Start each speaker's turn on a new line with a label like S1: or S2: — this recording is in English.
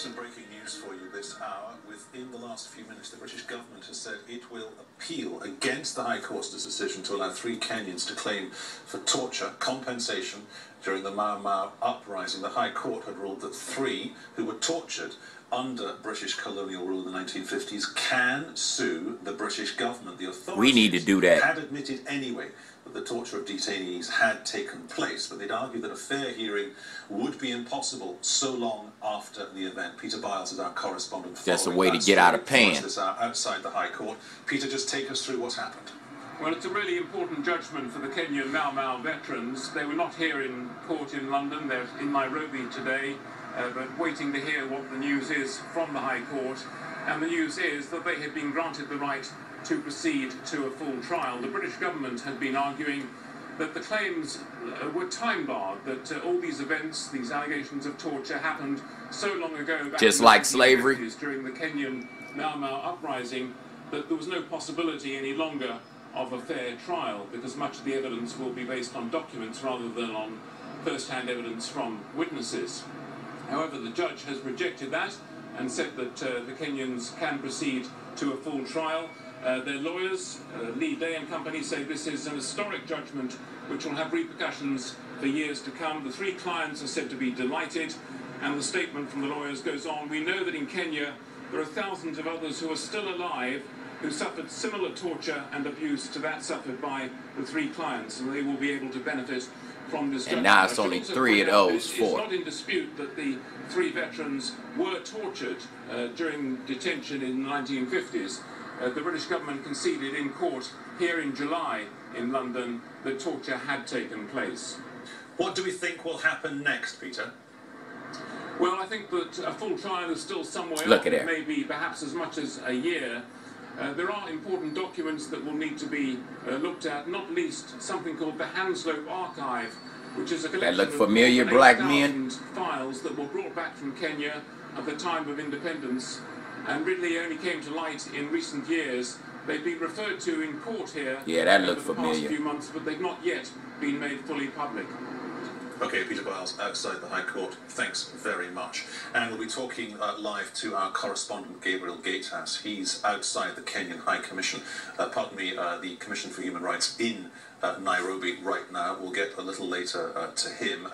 S1: Some breaking news for you this hour. Within the last few minutes, the British government has said it will appeal against the High Court's decision to allow 3 Kenyans to claim for torture compensation during the Mau Mau uprising. The High Court had ruled that 3 who were tortured under British colonial rule in the 1950s can sue the British government. The authorities
S2: we need to do that.
S1: Had admitted anyway that the torture of detainees had taken place, but they'd argue that a fair hearing would be impossible so long after the event. Peter Biles is our correspondent.
S2: That's a way to get out of pain.
S1: This hour outside the High Court. Peter, just take us through what's happened.
S3: Well, it's a really important judgment for the Kenyan Mau Mau veterans. They were not here in court in London, they're in Nairobi today, but waiting to hear what the news is from the High Court. And the news is that they have been granted the right to proceed to a full trial. The British government had been arguing that the claims were time-barred, that all these events, these allegations of torture happened so long ago, back
S2: just
S3: in
S2: like
S3: the
S2: slavery,
S3: 1950s, during the Kenyan Mau Mau uprising, that there was no possibility any longer of a fair trial, because much of the evidence will be based on documents rather than on first-hand evidence from witnesses. However, the judge has rejected that and said that the Kenyans can proceed to a full trial. Their lawyers, Lee Day and Company, say this is an historic judgment which will have repercussions for years to come. The 3 clients are said to be delighted, and the statement from the lawyers goes on: "We know that in Kenya there are thousands of others who are still alive who suffered similar torture and abuse to that suffered by the 3 clients, and they will be able to benefit from this judgment."
S2: And now it's only 3 of those 4.
S3: It's not in dispute that the 3 veterans were tortured during detention in the 1950s. The British government conceded in court here in July in London that torture had taken place.
S1: What do we think will happen next, Peter?
S3: Well, I think that a full trial is still some way
S2: Look
S3: off.
S2: at it.
S3: It may be perhaps as much as a year. There are important documents that will need to be looked at, not least something called the Hanslope Archive, which is a collection
S2: That look familiar,
S3: of
S2: black
S3: 8,000
S2: men?
S3: files that were brought back from Kenya at the time of independence and really only came to light in recent years. They've been referred to in court here
S2: that looked
S3: over the
S2: familiar.
S3: past few months, but they've not yet been made fully public.
S1: Okay, Peter Biles, outside the High Court, thanks very much. And we'll be talking live to our correspondent, Gabriel Gatehouse. He's outside the Kenyan High Commission, the Commission for Human Rights in Nairobi right now. We'll get a little later to him.